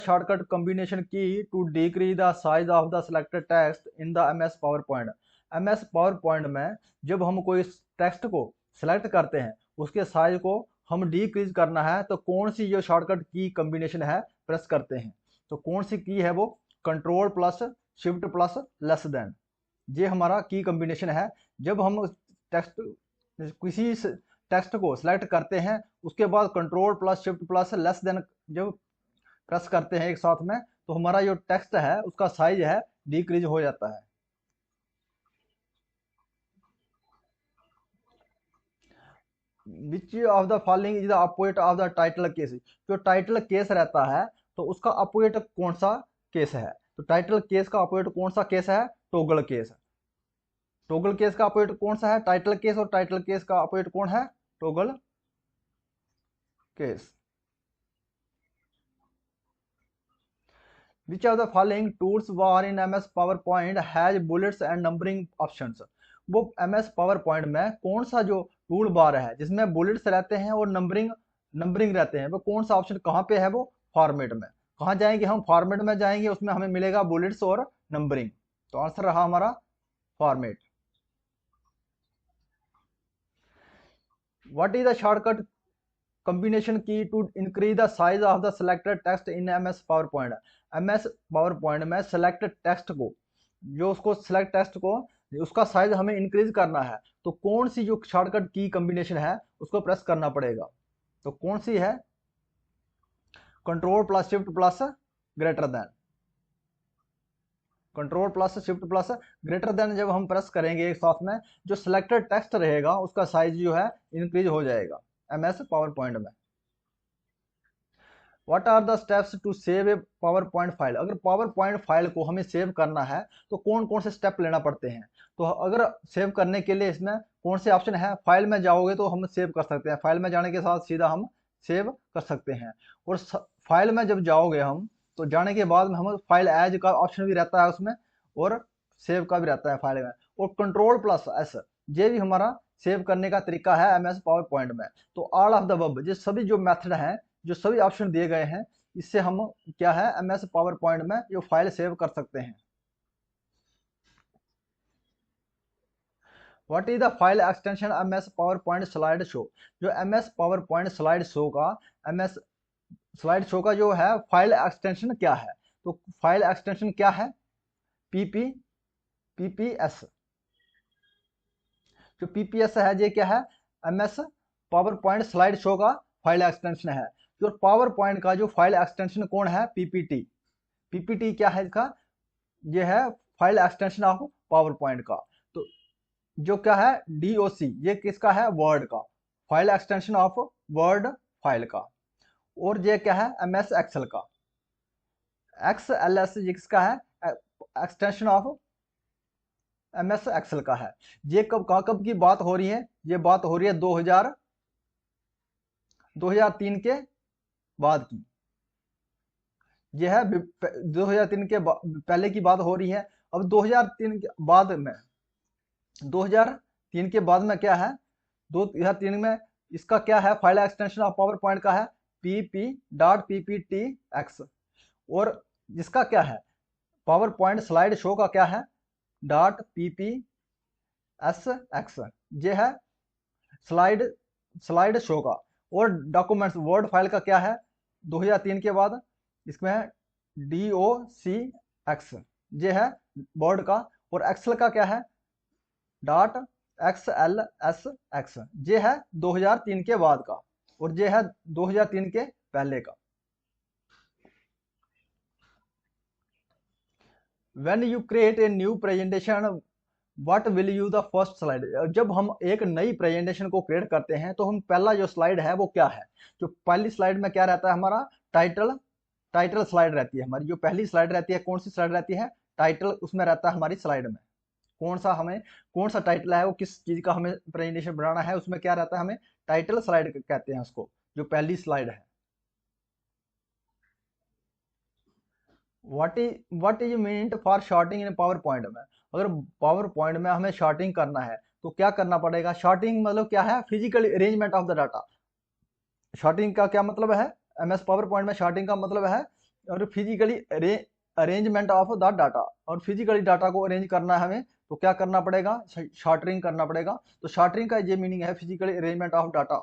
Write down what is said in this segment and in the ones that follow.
shortcut combination key to decrease the size of the selected text in the MS PowerPoint। MS PowerPoint में जब हम कोई text को select करते हैं उसके साइज को हम डिक्रीज करना है तो कौन सी जो शॉर्टकट की कॉम्बिनेशन है प्रेस करते हैं। तो कौन सी की है वो control plus shift plus less than, ये हमारा की कॉम्बिनेशन है। जब हम टेक्स्ट किसी टेक्स्ट को सिलेक्ट करते हैं उसके बाद control plus shift plus less than जब प्रेस करते हैं एक साथ में तो हमारा जो टेक्स्ट है उसका साइज है डिक्रीज हो जाता है। Which of the following is the opposite of the title case. जो टाइटल केस रहता है तो उसका अपोजिट कौन सा केस है। तो टाइटल केस का अपोजिट कौन सा केस है, टॉगल केस। टॉगल केस का अपोजिट कौन सा है, टाइटल केस, और टाइटल केस का अपोजिट कौन है, toggle case. Which of the following tools bar in MS PowerPoint has bullets and numbering options। वो MS PowerPoint में कौन सा जो टूल बार है जिसमें बुलेट्स रहते हैं और नंबरिंग रहते हैं, वो कौन सा ऑप्शन कहाँ पे है, वो फॉर्मेट में। कहाँ जाएंगे हम, फॉर्मेट में जाएंगे, उसमें हमें मिलेगा बुलेट्स और नंबरिंग। तो आंसर रहा हमारा format. What is the shortcut combination key to increase the size of the selected text in MS PowerPoint। MS PowerPoint में selected text को, जो उसको select text को उसका साइज हमें इंक्रीज करना है तो कौन सी जो शॉर्टकट की कॉम्बिनेशन है उसको प्रेस करना पड़ेगा। तो कौन सी है, control plus shift plus greater than. Control plus shift plus greater than जब हम प्रेस करेंगे एक साथ में जो सिलेक्टेड टेक्स्ट रहेगा उसका साइज जो है इंक्रीज हो जाएगा MS PowerPoint में। What are the steps to save a PowerPoint file. अगर PowerPoint फाइल को हमें सेव करना है तो कौन कौन से स्टेप लेना पड़ते हैं। तो अगर सेव करने के लिए इसमें कौन से ऑप्शन है, फाइल में जाओगे तो हम सेव कर सकते हैं, फाइल में जाने के साथ सीधा हम सेव कर सकते हैं। और फाइल में जब जाओगे हम तो जाने के बाद में हम फाइल एज का ऑप्शन भी रहता है उसमें और सेव का भी रहता है फाइल में, और कंट्रोल प्लस एस ये भी हमारा सेव करने का तरीका है MS PowerPoint में। तो ऑल ऑफ द अबव ये सभी जो मेथड हैं, जो सभी ऑप्शन दिए गए हैं, इससे हम क्या है MS PowerPoint में जो फाइल सेव कर सकते हैं। What is the file extension MS PowerPoint slide show. जो MS PowerPoint स्लाइड शो का MS स्लाइड शो का जो है फाइल एक्सटेंशन क्या है। तो फाइल एक्सटेंशन क्या है, PPS। जो PPS है ये क्या है, MS PowerPoint स्लाइड शो का फाइल एक्सटेंशन है। जो PowerPoint का जो फाइल एक्सटेंशन कौन है, PPT क्या है इसका, ये है फाइल एक्सटेंशन ऑफ PowerPoint का। तो जो क्या है DOC ये किसका है, वर्ड का, file extension of word file का। और ये क्या है MS Excel का, XLS ये किसका है, एक्सटेंशन ऑफ MS Excel का है। ये कब की बात हो रही है, ये बात हो रही है 2003 के बाद की। यह है 2003 के पहले की बात हो रही है। अब 2003 के बाद में 2003 के बाद में क्या है, 2003 में इसका क्या है, फाइल एक्सटेंशन ऑफ PowerPoint का है PP.PPTX। और जिसका क्या है PowerPoint स्लाइड शो का क्या है .PPSX। ये है स्लाइड शो का। और डॉक्यूमेंट्स वर्ड फाइल का क्या है 2003 के बाद, इसमें है DOCX ये है वर्ड का। और एक्सेल का क्या है .XLSX ये है 2003 के बाद का, और ये है 2003 के पहले का। When you create a new presentation, what will you the first slide। जब हम एक नई प्रेजेंटेशन को क्रिएट करते हैं तो हम पहला जो स्लाइड है वो क्या है। जो पहली स्लाइड में क्या रहता है हमारा टाइटल स्लाइड रहती है हमारी। जो पहली स्लाइड रहती है कौन सी स्लाइड रहती है, टाइटल उसमें रहता है हमारी स्लाइड में। कौन सा टाइटल है वो किस चीज का हमें प्रेजेंटेशन बनाना है, उसमें क्या रहता है, हमें टाइटल स्लाइड कहते हैं उसको, जो पहली स्लाइड है। What is meant for sorting in PowerPoint में। अगर PowerPoint में हमें शॉर्टिंग करना है तो क्या करना पड़ेगा। शॉर्टिंग मतलब क्या है, physical arrangement of the data. Sorting का क्या मतलब है, MS PowerPoint में शॉर्टिंग का मतलब है और physically arrangement of the data, और फिजिकली डाटा को अरेंज करना है हमें, तो क्या करना पड़ेगा, शार्टरिंग करना पड़ेगा। तो शार्टरिंग का ये मीनिंग है physically arrangement of data.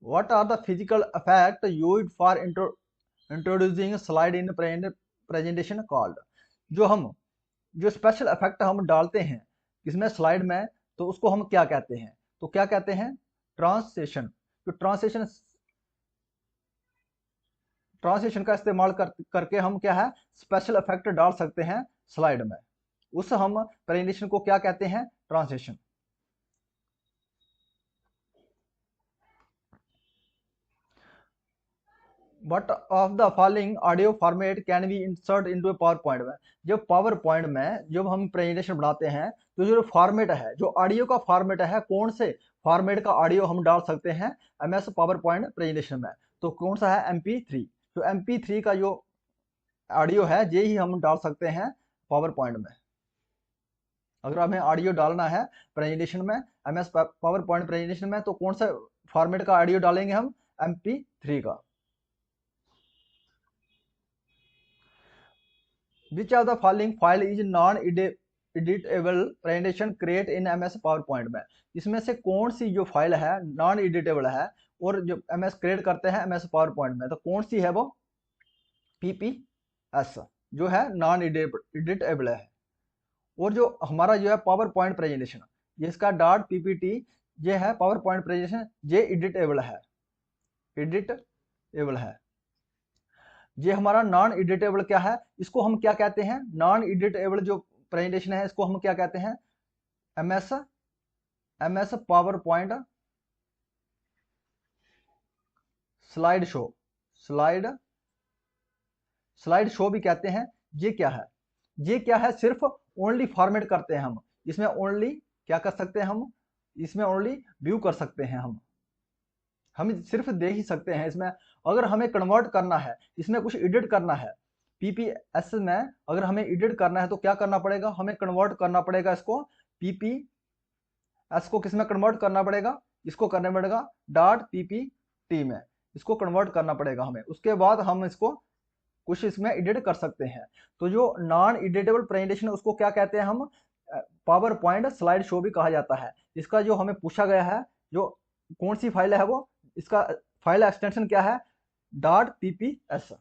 What are the physical effect used for introducing slide in presentation called. जो स्पेशल इफेक्ट हम डालते हैं इसमें स्लाइड में, तो उसको हम क्या कहते हैं, तो क्या कहते हैं, ट्रांसलेशन। तो ट्रांसलेशन का इस्तेमाल करके हम क्या है, स्पेशल इफेक्ट डाल सकते हैं स्लाइड में, उस हम प्रेजेंटेशन को क्या कहते हैं, translation. But of the following audio format can B insert into power point में। जब पावर पॉइंट में जब हम प्रेजेंटेशन बनाते हैं, तो जो फॉर्मेट है, जो ऑडियो का फॉर्मेट है, कौन से फॉर्मेट का ऑडियो हम डाल सकते हैं एमएस पावर पॉइंट प्रेजेंटेशन में, तो कौन सा है, MP3। तो MP3 का जो ऑडियो है ये ही हम डाल सकते हैं पावर पॉइंट में। अगर हमें ऑडियो डालना है प्रेजेंटेशन में, एमएस पावर पॉइंट प्रेजेंटेशन में, तो कौन सा फॉर्मेट का ऑडियो डालेंगे हम, MP3 का। Which of the following file is non-editable presentation create in MS PowerPoint में, इसमें से कौन सी जो फाइल है नॉन एडिटेबल है और जो MS क्रिएट करते हैं MS PowerPoint में, तो कौन सी है वो, PPS जो है नॉन एडिटेबल है। और जो हमारा जो है पावर पॉइंट प्रेजेंटेशन, जिसका .ppt ये है पावर पॉइंट प्रेजेंटेशन, ये एडिटेबल है। ये हमारा नॉन एडिटेबल क्या है, इसको हम क्या कहते हैं, नॉन एडिटेबल जो प्रेजेंटेशन है इसको हम क्या कहते हैं, MS power point slide show भी कहते हैं। ये क्या है, सिर्फ ओनली फॉर्मेट करते हैं हम, इसमें ओनली क्या कर सकते हैं, हम इसमें ओनली व्यू कर सकते हैं, हम सिर्फ देख ही सकते हैं इसमें। अगर हमें कन्वर्ट करना है, इसमें कुछ एडिट करना है, पीपीएस में अगर हमें एडिट करना है तो क्या करना पड़ेगा, हमें कन्वर्ट करना पड़ेगा इसको, पीपीएस को किस में कन्वर्ट करना पड़ेगा, इसको करना पड़ेगा .ppt में, इसको कन्वर्ट करना पड़ेगा हमें, उसके बाद हम इसको कुछ इसमें एडिट कर सकते हैं। तो जो नॉन एडिटेबल प्रेजेंटेशन है उसको क्या कहते हैं हम, पावर पॉइंट स्लाइड शो भी कहा जाता है। इसका जो हमें पूछा गया है, जो कौन सी फाइल है वो, इसका फाइल एक्सटेंशन क्या है, .pps।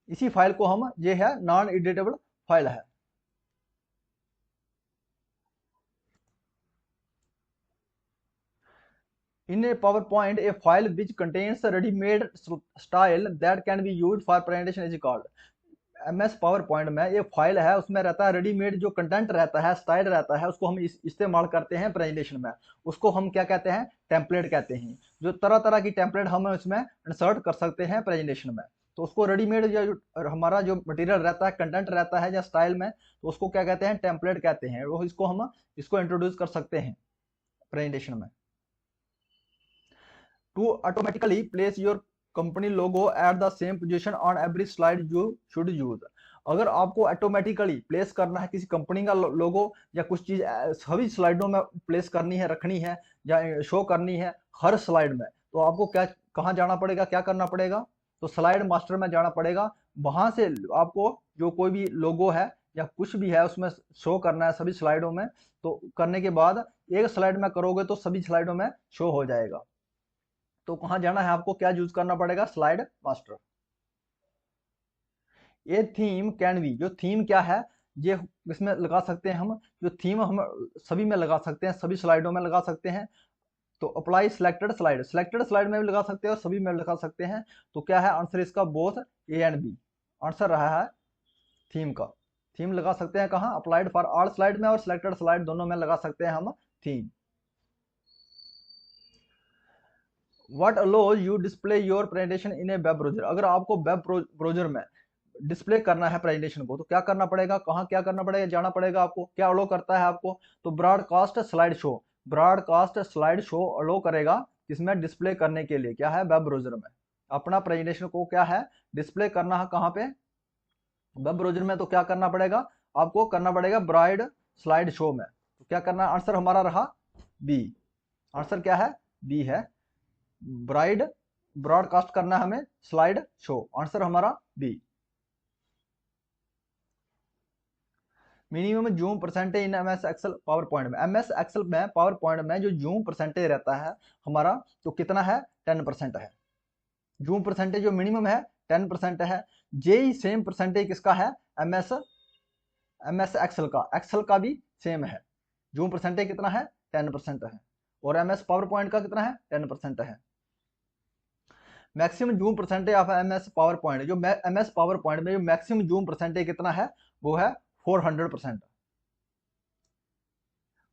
इसी फाइल को हम, ये है नॉन एडिटेबल फाइल है। In a PowerPoint, a file which contains a ready-made style that can be used for presentation is called। MS PowerPoint में ये फाइल है, उसमें रहता है रेडीमेड जो कंटेंट रहता है, स्टाइल रहता है, उसको हम इस्तेमाल करते हैं प्रेजेंटेशन में, उसको हम क्या कहते हैं, टेम्पलेट कहते हैं। जो तरह तरह की टेम्पलेट हम इसमें इंसर्ट कर सकते हैं प्रेजेंटेशन में, तो उसको रेडीमेड जो हमारा जो मटेरियल रहता है, कंटेंट रहता है या स्टाइल में, तो उसको क्या कहते हैं, टेम्पलेट कहते हैं। वो इसको हम इंट्रोड्यूस कर सकते हैं प्रेजेंटेशन में। To automatically place your company logo at the same position on every slide you should use। अगर आपको ऑटोमेटिकली प्लेस करना है किसी कंपनी का लोगो या कुछ चीज सभी स्लाइडों में प्लेस करनी है, रखनी है या शो करनी है हर स्लाइड में, तो आपको क्या, कहाँ जाना पड़ेगा, क्या करना पड़ेगा, तो स्लाइड मास्टर में जाना पड़ेगा। वहां से आपको जो कोई भी लोगो है या कुछ भी है उसमें शो करना है सभी स्लाइडों में, तो करने के बाद एक स्लाइड में करोगे तो सभी स्लाइडों में शो हो जाएगा। तो कहां जाना है आपको, क्या यूज करना पड़ेगा, स्लाइड मास्टर। ये थीम कैन बी, जो थीम क्या है, ये इसमें लगा सकते हैं हम, जो थीम हम सभी में लगा सकते हैं, सभी स्लाइडों में लगा सकते हैं। तो अप्लाई सिलेक्टेड स्लाइड में भी लगा सकते हैं और सभी में लगा सकते हैं। तो क्या है आंसर इसका, both A and B answer रहा है थीम का। थीम लगा सकते हैं कहाँ, अप्लाइड फॉर ऑल स्लाइड में और सिलेक्टेड स्लाइड दोनों में लगा सकते हैं हम theme. What allows you display your presentation in a web browser। अगर आपको वेब ब्राउजर में डिस्प्ले करना है प्रेजेंटेशन को, तो क्या करना पड़ेगा, कहाँ क्या करना पड़ेगा, जाना पड़ेगा आपको, क्या अलो करता है आपको, तो ब्रॉडकास्ट स्लाइड शो अलो करेगा किसमें, डिस्प्ले करने के लिए, क्या है, वेब ब्राउजर में। अपना प्रेजेंटेशन को क्या है, डिस्प्ले करना है कहाँ पे, वेब ब्राउजर में। तो क्या करना पड़ेगा, आपको करना पड़ेगा ब्राइड स्लाइड शो में। तो क्या करना है, आंसर हमारा रहा बी, आंसर क्या है, बी है ब्राइड ब्रॉडकास्ट करना है हमें स्लाइड शो। आंसर हमारा B. Minimum zoom percentage in MS Excel PowerPoint में, एमएस एक्सेल में पावर पॉइंट में जो जूम परसेंटेज रहता है हमारा तो कितना है 10% है। जूम परसेंटेज जो मिनिमम है 10% है। जे सेम परसेंटेज किसका है एमएस एक्सेल का भी सेम है। जूम परसेंटेज कितना है 10% है और एमएस पावर पॉइंट का कितना है 10% है। Maximum zoom percentage of MS PowerPoint, जो एमएस पावर पॉइंट में जो मैक्सिमम जूम परसेंटेज कितना है वो है 400%।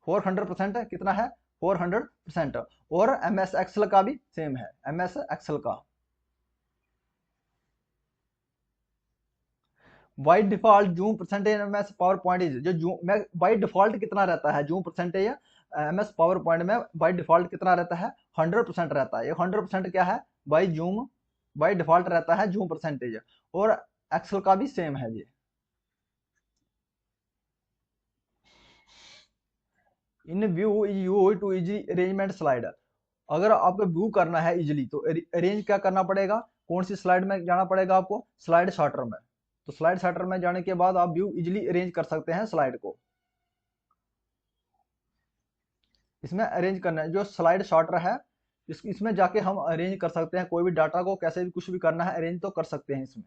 400% है, कितना है 400%। और एमएस एक्सेल का भी सेम है, एमएस एक्सेल का। By default zoom percentage MS power point is, जो जूम बाई डिफॉल्ट कितना रहता है zoom percentage MS PowerPoint में बाई डिफॉल्ट कितना रहता है 100% रहता है। ये 100% क्या है बाई डिफॉल्ट रहता है जूम परसेंटेज, और एक्सेल का भी सेम है ये। In view is you to easy arrangement slide, अगर आपको व्यू करना है इजिली तो अरेंज क्या करना पड़ेगा, कौन सी स्लाइड में जाना पड़ेगा आपको, स्लाइड शॉर्टर में। तो स्लाइड शॉर्टर में जाने के बाद आप व्यू इजिली अरेंज कर सकते हैं स्लाइड को। इसमें अरेंज करना है जो स्लाइड शॉर्टर है, इसमें जाके हम अरेंज कर सकते हैं कोई भी डाटा को, कैसे भी कुछ भी करना है अरेंज तो कर सकते हैं इसमें।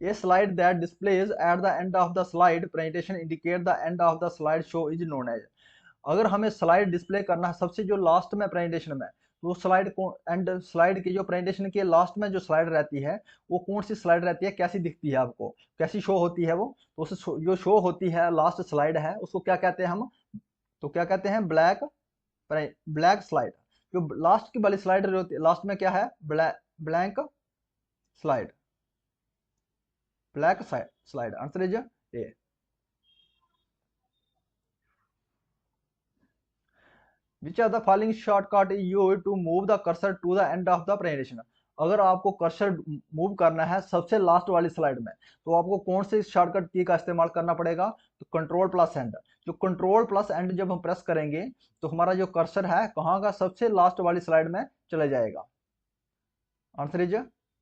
A slide that displays at the end of the slide presentation indicate the end of the slide show is known as, अगर हमें स्लाइड डिस्प्ले करना है सबसे जो लास्ट में प्रेजेंटेशन में, तो स्लाइड को एंड स्लाइड की जो प्रेजेंटेशन की लास्ट में जो स्लाइड रहती है वो कौन सी स्लाइड रहती है, कैसी दिखती है आपको, कैसी शो होती है वो, तो उस जो शो होती है लास्ट स्लाइड है उसको क्या कहते हैं हम, तो क्या कहते हैं ब्लैक स्लाइड। जो लास्ट की वाली स्लाइड होती है लास्ट में क्या है blank slide, black slide. Answer is a. Which of the following shortcut is used to move the cursor to the end of the presentation, अगर आपको कर्सर मूव करना है सबसे लास्ट वाली स्लाइड में तो आपको कौन से शॉर्टकट की का इस्तेमाल करना पड़ेगा, तो कंट्रोल प्लस एंड। जो कंट्रोल प्लस एंड जब हम प्रेस करेंगे तो हमारा जो कर्सर है कहाँ का, सबसे लास्ट वाली स्लाइड में चले जाएगा। Answer is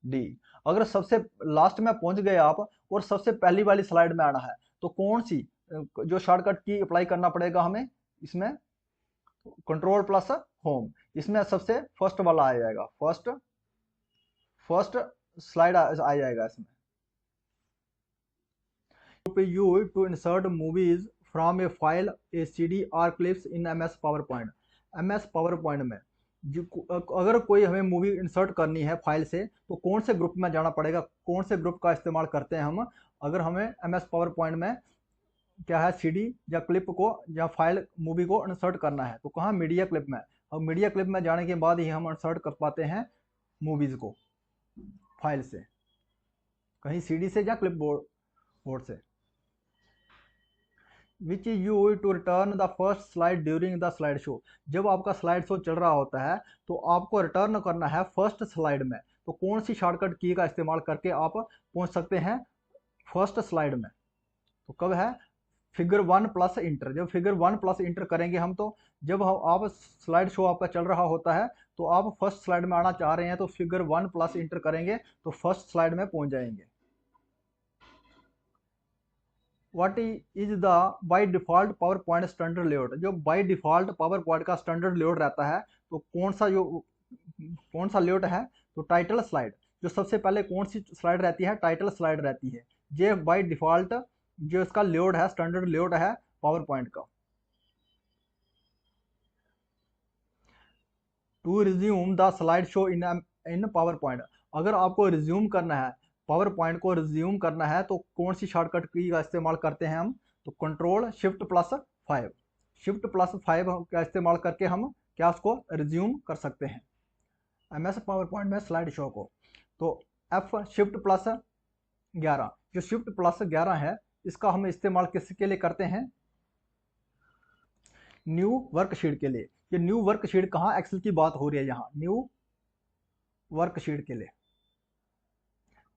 D. अगर सबसे लास्ट में पहुंच गए आप और सबसे पहली वाली स्लाइड में आना है तो कौन सी जो शॉर्टकट की अप्लाई करना पड़ेगा हमें, इसमें कंट्रोल प्लस होम, इसमें सबसे फर्स्ट वाला आ जाएगा, फर्स्ट स्लाइड आ जाएगा इसमें। Use to insert movies from a file a CD और clips in MS PowerPoint, MS PowerPoint में जो अगर कोई हमें मूवी इंसर्ट करनी है फाइल से तो कौन से ग्रुप में जाना पड़ेगा, कौन से ग्रुप का इस्तेमाल करते हैं हम, अगर हमें एमएस पावर पॉइंट में क्या है सीडी या क्लिप को या फाइल मूवी को इंसर्ट करना है तो कहाँ, मीडिया क्लिप में। और मीडिया क्लिप में जाने के बाद ही हम इंसर्ट कर पाते हैं मूवीज को फाइल से, कहीं सीडी से या क्लिप बोर्ड से। Which is use to return the first slide during the slide show, जब आपका स्लाइड शो चल रहा होता है तो आपको रिटर्न करना है फर्स्ट स्लाइड में, तो कौन सी शॉर्टकट की का इस्तेमाल करके आप पहुंच सकते हैं फर्स्ट स्लाइड में, तो कब है फिगर 1 प्लस इंटर। जब फिगर 1 प्लस इंटर करेंगे हम तो जब आप स्लाइड शो आपका चल रहा होता है तो आप फर्स्ट स्लाइड में आना चाह रहे हैं तो फिगर 1 प्लस इंटर करेंगे तो फर्स्ट स्लाइड में पहुंच जाएंगे। What is the by default power point standard layout, जो बाय डिफॉल्ट पावर पॉइंट का स्टैंडर्ड लेआउट रहता है तो कौन सा लेआउट है, तो टाइटल स्लाइड। जो सबसे पहले कौन सी स्लाइड रहती है, टाइटल स्लाइड रहती है। ये बाय डिफॉल्ट जो इसका लेआउट है स्टैंडर्ड लेआउट है पावर पॉइंट का। To resume the slide show in PowerPoint, अगर आपको रिज्यूम करना है पावर पॉइंट को रिज्यूम करना है तो कौन सी शॉर्टकट की का इस्तेमाल करते हैं हम, तो control shift plus 5, shift plus 5 का इस्तेमाल करके हम क्या उसको रिज्यूम कर सकते हैं एमएस पावर पॉइंट में स्लाइड शो को। तो एफ शिफ्ट प्लस 11, जो शिफ्ट प्लस 11 है इसका हम इस्तेमाल किसके लिए करते हैं, न्यू वर्कशीट के लिए। ये न्यू वर्कशीट कहाँ, एक्सेल की बात हो रही है यहाँ, न्यू वर्कशीट के लिए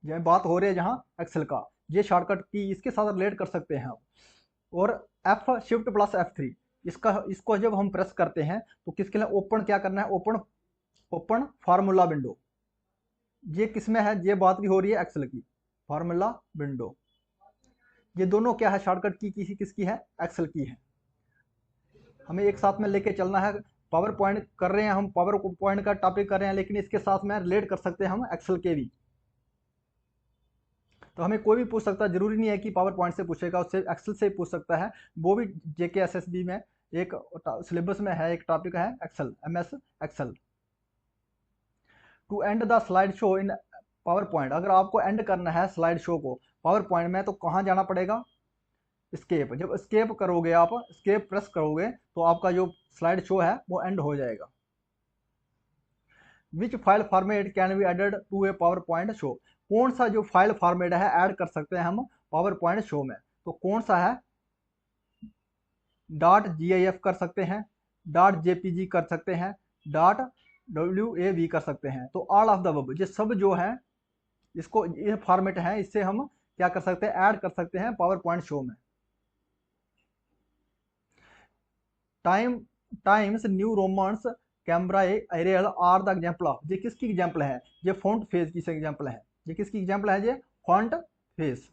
यह बात हो रही है जहाँ एक्सेल का। ये शॉर्टकट की इसके साथ रिलेट कर सकते हैं आप। और एफ शिफ्ट प्लस F3 इसको जब हम प्रेस करते हैं तो किसके लिए ओपन क्या करना है, ओपन ओपन फार्मूला विंडो। ये किसमें है, ये बात की हो रही है एक्सेल की, फार्मूला विंडो। ये दोनों क्या है, शॉर्टकट की किसी किसकी है, एक्सेल की है। हमें एक साथ में लेके चलना है। पावर पॉइंट कर रहे हैं हम, पावर पॉइंट का टॉपिक कर रहे हैं, लेकिन इसके साथ में रिलेट कर सकते हैं हम एक्सेल के भी। तो हमें कोई भी पूछ सकता है, जरूरी नहीं है कि पावर पॉइंट से पूछेगा, उससे एक्सेल से पूछ सकता है। वो भी जेके एसएसबी में एक सिलेबस में है, एक टॉपिक है Excel, MS Excel. To end the slide show in PowerPoint, अगर आपको एंड करना है स्लाइड शो को पावर पॉइंट में, तो कहाँ जाना पड़ेगा, स्केप। जब स्केप करोगे, आप स्केप प्रेस करोगे, तो आपका जो स्लाइड शो है वो एंड हो जाएगा। Which file format can be added to a PowerPoint show, कौन सा जो फाइल फॉर्मेट है ऐड कर सकते हैं हम पावर पॉइंट शो में, तो कौन सा है, .gif कर सकते हैं, .jpg कर सकते हैं, .wav कर सकते हैं। तो ऑल ऑफ द अबव, ये सब जो है इसको, ये फॉर्मेट है, इससे हम क्या कर सकते हैं, ऐड कर सकते हैं पावर पॉइंट शो में। Times New Romans camera Arial are the example of, ये किसकी एग्जाम्पल है, ये फॉन्ट फेस की एग्जाम्पल है। ये किसकी एग्जाम्पल है, ये फॉन्ट फेस।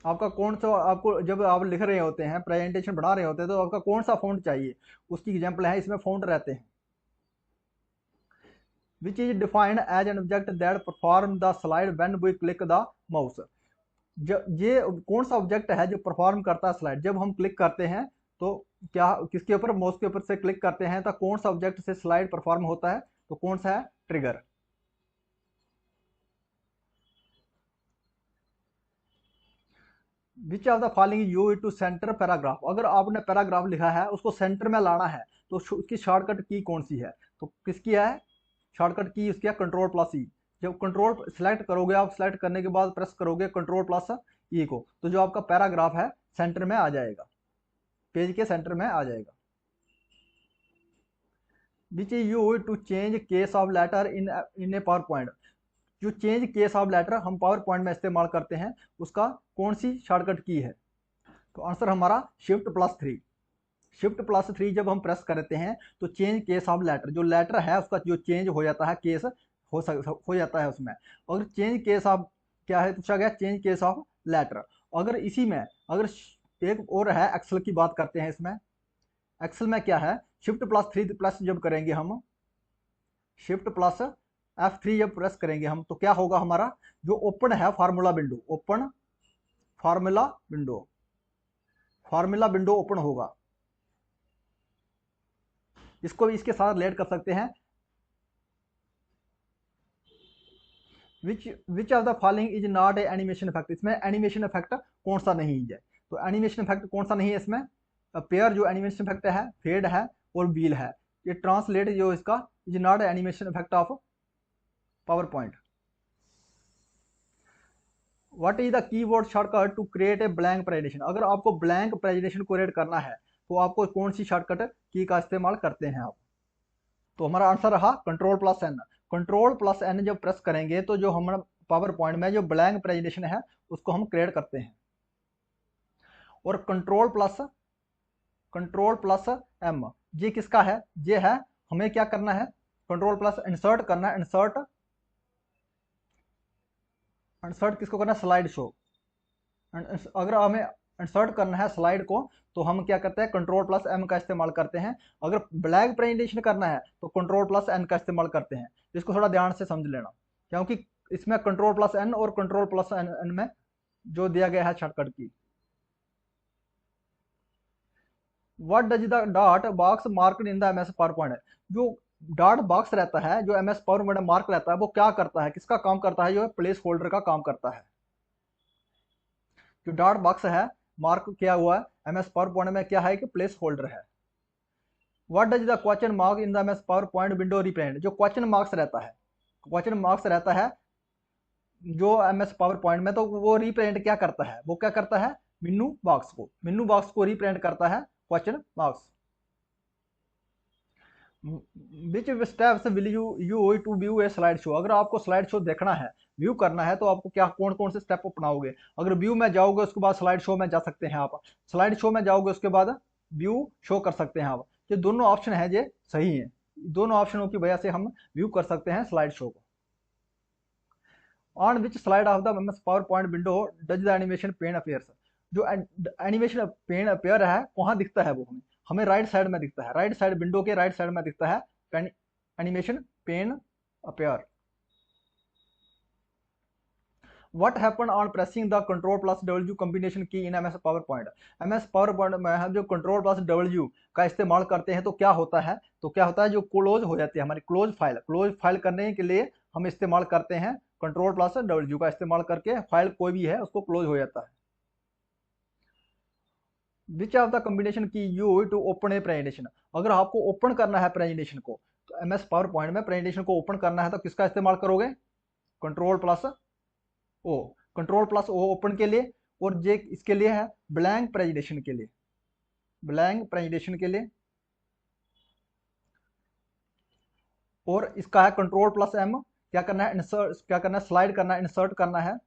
आपका कौन सा, आपको जब आप लिख रहे होते हैं, प्रेजेंटेशन बना रहे होते हैं, तो आपका कौन सा फॉन्ट चाहिए, उसकी एग्जाम्पल है, इसमें फॉन्ट रहते हैं। Which is defined as an object that perform the slide when we click the mouse, ये कौन सा ऑब्जेक्ट है जो परफॉर्म करता है स्लाइड, जब हम क्लिक करते हैं तो क्या, किसके ऊपर, माउस के ऊपर से क्लिक करते हैं तो कौन सा ऑब्जेक्ट से स्लाइड परफॉर्म होता है, तो कौन सा है, trigger. Which of the following you to centre paragraph, अगर आपने पैराग्राफ लिखा है उसको सेंटर में लाना है, तो उसकी शॉर्टकट की कौन सी है, तो किसकी है, शॉर्टकट की उसकी है कंट्रोल+E। जब कंट्रोल सेलेक्ट करोगे, आप सेलेक्ट करने के बाद प्रेस करोगे कंट्रोल+E को, तो जो आपका पैराग्राफ है सेंटर में आ जाएगा, पेज के सेंटर में आ जाएगा। Which is you to change case of letter in a PowerPoint, जो चेंज केस ऑफ लेटर हम पावर पॉइंट में इस्तेमाल करते हैं, उसका कौन सी शॉर्टकट की है, तो आंसर हमारा Shift+3। Shift+3 जब हम प्रेस करते हैं तो चेंज केस ऑफ लेटर, जो लेटर है उसका जो चेंज हो जाता है, केस हो जाता है उसमें। अगर चेंज केस ऑफ क्या है, पूछा गया चेंज केस ऑफ लेटर। अगर इसी में, अगर एक और है, एक्सेल की बात करते हैं, इसमें एक्सेल में क्या है, Shift+3 प्लस जब करेंगे हम, Shift+F3 जब प्रेस करेंगे हम, तो क्या होगा, हमारा जो ओपन है formula window, open formula window, formula window open होगा। इसको भी इसके साथ रिलेट कर सकते हैं। विच of the following is not a animation effect, इसमें एनिमेशन इफेक्ट कौन सा नहीं है, तो एनिमेशन इफेक्ट कौन सा नहीं है इसमें, पेयर जो एनिमेशन इफेक्ट है, फेड है और व्हील है। ये ट्रांसलेट जो इसका, is not animation effect of PowerPoint. What is the keyboard shortcut to create a blank presentation, अगर आपको ब्लैंक प्रेजेंटेशन क्रिएट करना है तो आपको कौन सी शॉर्टकट की का इस्तेमाल करते हैं आप, तो हमारा आंसर रहा Control+N। Control+N जब प्रेस करेंगे तो जो हमारा पावर पॉइंट में जो ब्लैंक प्रेजेंटेशन है उसको हम क्रिएट करते हैं। और Control+M ये किसका है, ये है, हमें क्या करना है, Control+ इंसर्ट करना है, इंसर्ट किसको करना है, स्लाइड शो। अगर हमें इंसर्ट करना है स्लाइड को, तो हम क्या करते हैं, Control+M का इस्तेमाल करते हैं। अगर ब्लैक प्रेजेंटेशन करना है तो Control+N का इस्तेमाल करते हैं। इसको थोड़ा ध्यान से समझ लेना, क्योंकि इसमें Control+N और Control+N में जो दिया गया है शॉर्टकट की। What does the dot box marked in the MS PowerPoint, जो डॉट बॉक्स रहता है, जो एमएस पावर पॉइंट मार्क रहता है, वो क्या करता है, किसका काम करता है, जो प्लेस होल्डर का काम करता है। जो डॉट बॉक्स है मार्क किया हुआ है एमएस पावर पॉइंट में, क्या है कि प्लेस होल्डर है। What does the question mark in the MS PowerPoint window represent, जो क्वेश्चन मार्क्स रहता है, क्वेश्चन मार्क्स रहता है जो एमएस पावर पॉइंट में, तो वो रिप्रेजेंट क्या करता है, वो क्या करता है, मेनू बॉक्स को रिप्रेजेंट करता है question marks. Which steps will you to view a slide show, अगर आपको स्लाइड शो देखना है, व्यू करना है, तो आपको क्या, कौन कौन से स्टेप अपनाओगे। अगर व्यू में जाओगे उसके बाद स्लाइड शो में जा सकते हैं आप, स्लाइड शो में जाओगे उसके बाद व्यू शो कर सकते हैं आप। जो दोनों ऑप्शन है ये सही है। दोनों ऑप्शनों की वजह से हम व्यू कर सकते हैं स्लाइड शो को। On which slide of the MS PowerPoint window does the animation pane appears. जो एनिमेशन पेन अपेयर है कहाँ दिखता है वो हमें राइट साइड में दिखता है। राइट साइड विंडो के राइट साइड में दिखता है animation pane appear. What happened on pressing the Ctrl plus W combination key in MS PowerPoint? MS PowerPoint में हम जो Ctrl plus W का इस्तेमाल करते हैं तो क्या होता है, जो क्लोज हो जाती है हमारी क्लोज फाइल करने के लिए हम इस्तेमाल करते हैं Ctrl plus W का इस्तेमाल करके फाइल कोई भी है उसको क्लोज हो जाता है। Which of the combination key you to open a presentation. अगर आपको ओपन करना है प्रेजेंटेशन को, तो MS PowerPoint में प्रेजेंटेशन को ओपन करना है तो किसका इस्तेमाल करोगे? कंट्रोल प्लस ओ ओपन के लिए, और जे इसके लिए है ब्लैंक प्रेजेंटेशन के लिए, और इसका है कंट्रोल प्लस M। क्या करना है? स्लाइड करना है, इंसर्ट करना है,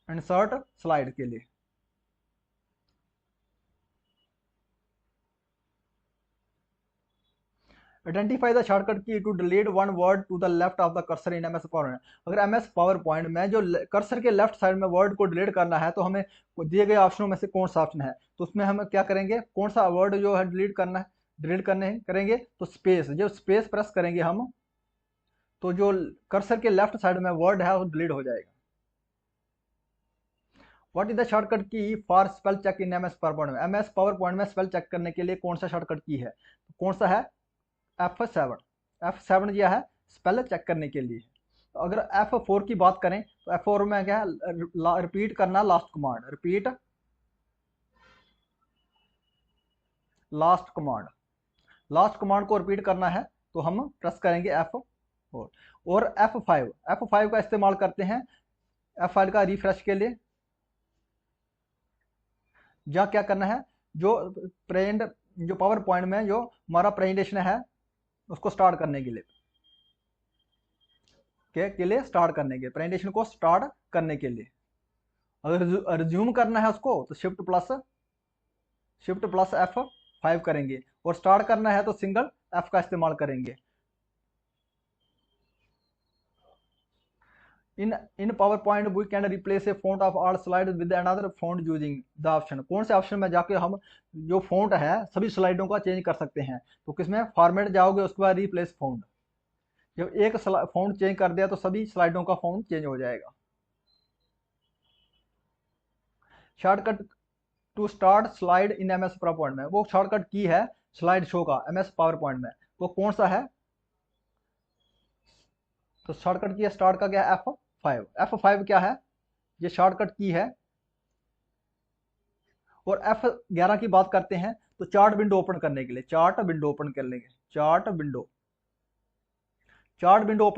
इंसर्ट स्लाइड के लिए। Identify the shortcut key to delete one word to the left of the cursor in MS PowerPoint। अगर MS PowerPoint में जो कर्सर के लेफ्ट साइड में वर्ड को डिलीट करना है तो हमें दिए गए ऑप्शनों में से कौन सा ऑप्शन है, तो उसमें हम क्या करेंगे, कौन सा वर्ड जो है डिलीट करेंगे तो स्पेस, जो स्पेस प्रेस करेंगे हम तो जो कर्सर के लेफ्ट साइड में वर्ड है वो डिलीट हो जाएगा। What is the shortcut key for spell check in MS PowerPoint में? MS PowerPoint में स्पेल चेक करने के लिए कौन सा शॉर्टकट की है, कौन सा है? F7 यह है स्पेल चेक करने के लिए। तो अगर F4 की बात करें तो F4 में क्या है? रिपीट करना लास्ट कमांड, लास्ट कमांड को रिपीट करना है तो हम प्रेस करेंगे F4। और F5 का इस्तेमाल करते हैं F5 का रिफ्रेश के लिए। या क्या करना है, जो पावर पॉइंट में जो हमारा प्रेजेंटेशन है उसको स्टार्ट करने के लिए, प्रेजेंटेशन को स्टार्ट करने के लिए अगर रिज्यूम करना है उसको तो शिफ्ट प्लस F5 करेंगे, और स्टार्ट करना है तो सिंगल F का इस्तेमाल करेंगे। In PowerPoint we can replace a font of all slide with another font using the option. कौन से ऑप्शन में जाके हम जो फॉन्ट है सभी स्लाइडों का चेंज कर सकते हैं, तो किसमें? फॉर्मेट जाओगे, उसके बाद रिप्लेस फॉन्ट। जब एक फॉन्ट चेंज कर दिया तो सभी स्लाइडों का फॉन्ट चेंज हो जाएगा। Shortcut to start slide in MS PowerPoint में, वो शॉर्टकट की है स्लाइड शो का MS PowerPoint में, वो कौन सा है? तो शॉर्टकट की है स्टार्ट का क्या है? F5 क्या है? ये शॉर्टकट की है। और F11 की बात करते हैं तो चार्ट विंडो ओपन करने के लिए, चार्ट विंडो ओपन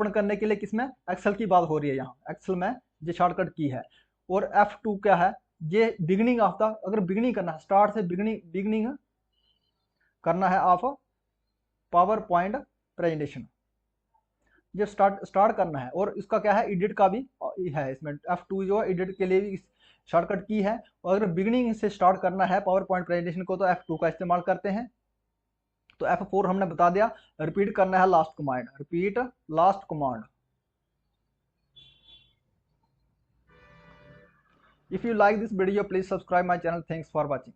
करने के लिए किसमें? एक्सेल की बात हो रही है, यहाँ एक्सेल में ये शॉर्टकट की है। और F2 क्या है? ये बिगिनिंग ऑफ द, अगर बिगिनिंग करना है, स्टार्ट से बिगिनिंग करना है ऑफ पावर पॉइंट प्रेजेंटेशन, ये स्टार्ट करना है। और इसका क्या है? एडिट का भी है इसमें, F2 जो है एडिट के लिए भी शॉर्टकट की है। और अगर बिगिनिंग से स्टार्ट करना है पावर पॉइंट प्रेजेंटेशन को तो F2 का इस्तेमाल करते हैं। तो F4 हमने बता दिया, रिपीट करना है last command. If you like this video please subscribe my channel. Thanks for watching.